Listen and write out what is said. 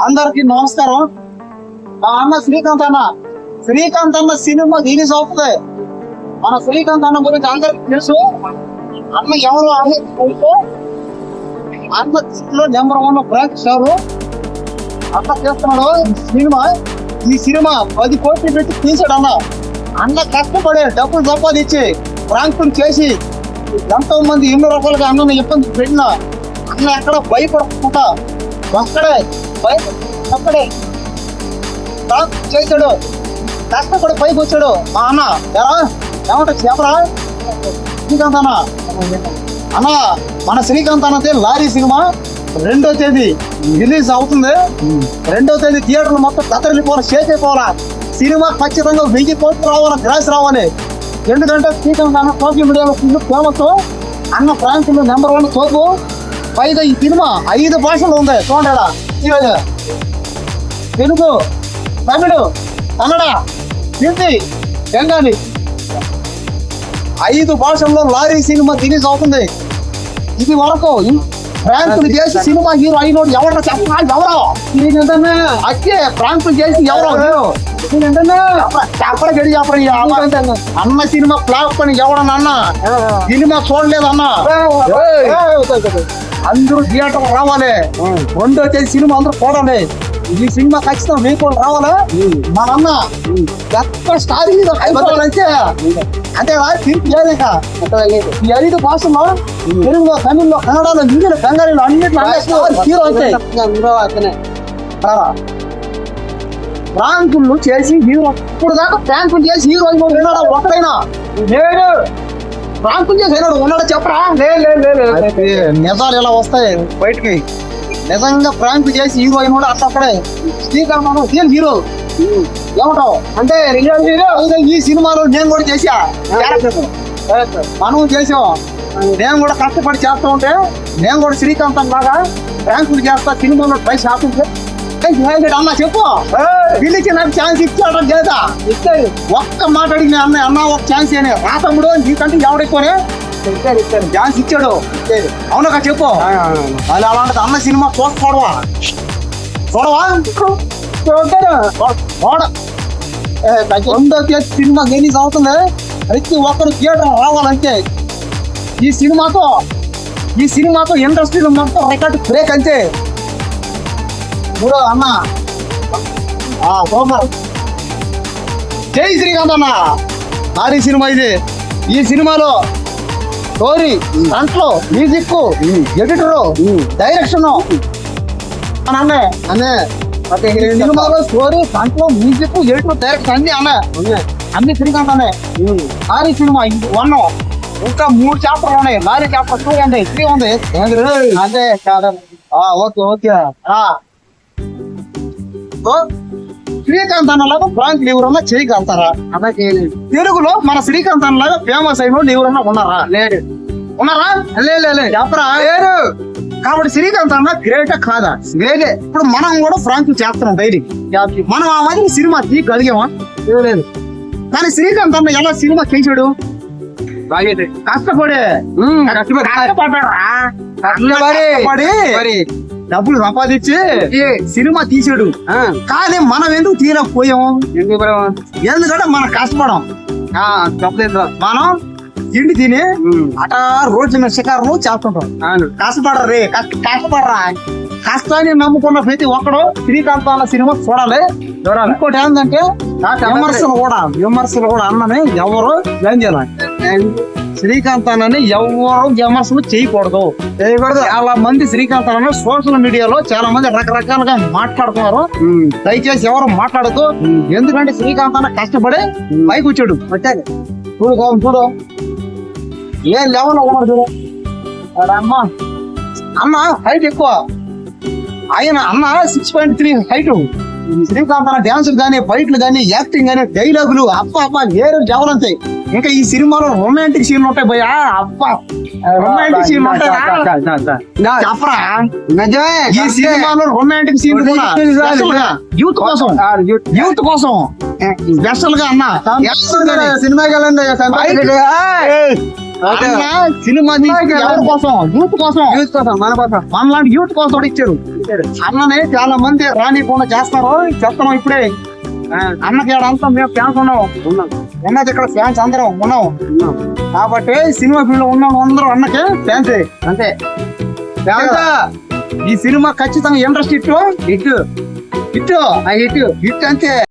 అందరికి నమస్కారం. మా అన్న శ్రీకాంత్ అన్న. శ్రీకాంత్ అన్న సినిమా రిలీజ్ అవుతుంది. మన శ్రీకాంత్ అన్న గురించి అందరికి తెలుసు. అన్న ఎవరు అందరికి తెలుసు. అన్న నెంబర్ 1 బ్రాంక్ స్టార్. అన్న చేస్తున్నాడు సినిమా. ఈ సినిమా 10 కోట్లు పెట్టి తీసాడు అన్న. అన్న కష్టపడే డబ్బులు సంపాదించి ప్రాంకులు చేసి ఎంతో మంది ఎన్నో రకాలుగా అన్నను ఇబ్బంది పెట్టిన అన్న ఎక్కడ భయపడకుండా ఒక్కడే చేశాడు. కష్టపడి పైకి వచ్చాడు మా అన్న. ఏమంటారు చెప్పరా శ్రీకాంత్ అన్న? అన్న మన శ్రీకాంత్ అన్నదే లారీ సినిమా 2వ తేదీ రిలీజ్ అవుతుంది. 2వ తేదీ థియేటర్లు మొత్తం కత్తరిపోవాలి, షేక్ అయిపోవాలా. సినిమా ఖచ్చితంగా 1000 కోట్లు రావాలి, గ్రాస్ రావాలి. ఎందుకంటే శ్రీకాంత్ అన్న సోషల్ మీడియాలో ఫుల్ ఫేమస్. అన్న ప్రాంతంలో నెంబర్ 1 తోపు. పైగా ఈ సినిమా 5 భాషలు ఉంది. చూడండి, తెలుగు, తమిళ, కన్నడ, హిందీ, బెంగాలీ 5 భాషల్లో లారీ సినిమా రిలీజ్ అవుతుంది. ఇది వరకు ప్రాంకులు చేసి సినిమా హీరో అయినోడు ఎవరో చెప్పాలి. ఎవరో అక్కే ప్రాంకులు చేసి ఎవరో హీరో చెప్పండి. అన్న సినిమా ఫ్లాప్ అని ఎవడన్నా అన్న సినిమా చూడలేదు అన్న. అందరూ థియేటర్ రావాలి. 2వ తేదీ సినిమా అందరూ చూడాలి. ఈ సినిమా ఖచ్చితంగా మీకు రావాలి. మన అన్న ఎక్కడ స్టార్ హీరో అయిపోవాలంటే అంటే తీర్పు లేక ఈ 5 భాషల్లో తెలుగులో, తమిళ్లో, కన్నడలో, హిందీలో, బెంగాలీలో అన్నింటిలో హీరో అంటే ప్రాంకులు చేసి హీరో. ఇప్పుడు దాకా ప్రాంకులు చేసి హీరో అయిపోయినాడా ఒక్కడైనా? లేదు. ప్రాంకులు చేసి అయినాడు ఉన్నాడా చెప్పరా? నిజాలు ఎలా వస్తాయి బయటికి? నిజంగా ప్రాంక్ చేసి హీరో అయినాడు అక్కడే శ్రీకాంత్ హీరో. ఏమంటావు? అంటే ఈ సినిమాలో నేను కూడా చేసా, మనం చేసాం. నేను కూడా కష్టపడి చేస్తా ఉంటే నేను కూడా శ్రీకాంత్ లాగా ప్రాంకులు చేస్తా. సినిమాలో ట్రై చేస్తుంటే అన్న చెప్పు పిలిచి నాకు ఛాన్స్ ఇచ్చాడు చేత ఇచ్చాడు. ఒక్క మాట అడిగిన అన్న ఒక ఛాన్స్ అని రా తమ్ముడు నీకంటే ఎవడెక్కువనే ఛాన్స్ ఇచ్చాడు. అవునగా చెప్పు. అది అలాంటిది అన్న సినిమా చూడవా? చూడవా? 2వ తేదీ సినిమా రిలీజ్ అవుతుంది. ప్రతి ఒక్కరు థియేటర్ రావాలంటే ఈ సినిమాతో ఇండస్ట్రీలో మొత్తం రికార్డు బ్రేక్ అంతే. అన్న సూపర్. జై శ్రీకాంత్ అన్న. లారీ సినిమా ఇది. ఈ సినిమాలో స్టోరీ, దాంట్లో మ్యూజిక్, ఎడిటర్, డైరెక్షన్ అన్నే సినిమాలో స్టోరీ, దాంట్లో మ్యూజిక్, ఎడిటర్, డైరెక్షన్ అన్ని శ్రీకాంత్ అనే. లారీ సినిమా 1 ఇంకా 3 చాప్టర్లు ఉన్నాయి. లారీ చాప్టర్ 2 ఉంది, 3 ఉంది. అదే ఓకే. శ్రీకాంత్ అన్నలాగా ప్రాంక్ ఎవరన్నా చేయగలుగుతారా? అలా చేయలేదు. తెలుగులో మన శ్రీకాంత్ అన్నలాగా ఫేమస్ అయిన వాళ్ళు ఎవరన్నా ఉన్నారా? లేదు. ఉన్నారా? లేదు. చెప్పరా? లేరు. కాబట్టి శ్రీకాంత్ అన్న గ్రేట్ కాదా? గ్రేటే. ఇప్పుడు మనం కూడా ప్రాంక్ చేస్తున్నాం డైలీ. మనం ఆ మధ్య సినిమా తీయగలిగామా? లేదు. కానీ శ్రీకాంత్ అన్న ఎలా సినిమా చేసాడు? కష్టపడి డబ్బులు సంపాదించి సినిమా తీసాడు. కానీ మనం ఎందుకు తీయలేకపోయాం? ఎందుకంటే మనం కష్టపడం. మనం తిండి తిని అట రోడ్ల మీద షికారులు చేస్తుంటాం. కష్టపడరా. కష్టాన్ని నమ్ముకున్న ప్రతి ఒక్కడు శ్రీకాంత్ అన్న సినిమా చూడాలి. ఇంకోటి ఏంటంటే విమర్శలు కూడా అన్నని ఎవరు ఏం చేయాలి? శ్రీకాంత్ అన్నని ఎవరు విమర్శలు చేయకూడదు. చాలా మంది శ్రీకాంత్ అన్న సోషల్ మీడియాలో చాలా మంది రకరకాలుగా మాట్లాడుతున్నారు. దయచేసి ఎవరు మాట్లాడదు. ఎందుకంటే శ్రీకాంత్ అన్న కష్టపడి పైకి వచ్చాడు. చూడు ఏ లెవెల్ ఉన్నాడు చూడు. అమ్మ అన్న హైట్ ఎక్కువ. ఆయన అన్న 6.3 హైట్. శ్రీకాంత్ అన్న డాన్సులు కానీ, ఫైట్లు కానీ, యాక్టింగ్ కానీ, డైలాగులు అప్ప వేరే లెవెల్ అంతాయి. ఇంకా ఈ సినిమాలో రొమాంటిక్ సీన్లు ఉంటాయి భయ్యా. రొమాంటిక్ సీన్లు ఉంటాయి చెప్పరా? ఈ సినిమాలో రొమాంటిక్ సీన్లు యూత్ కోసం స్పెషల్ గా అన్న సినిమాకి వెళ్ళండి. ఓకే. అన్న సినిమా తీసి ఎవరి కోసం? యూత్ కోసం. యూత్ కోసం, మన కోసం. మనలాంటి యూత్ కోసం కూడా ఇచ్చారు. అన్నని చాలా మంది రానికుండా చేస్తారు. చెప్తున్నాం ఇప్పుడే. అన్నకి అంతా మేము ఫ్యాన్స్ ఉన్నాం. ఉన్నది ఇక్కడ ఫ్యాన్స్ అందరం ఉన్నాం. కాబట్టి సినిమా ఫీల్డ్ లో ఉన్నాం అందరూ అన్నకి ఫ్యాన్స్. అంతే. ఈ సినిమా ఖచ్చితంగా industry hit hit hit hit hit అంతే.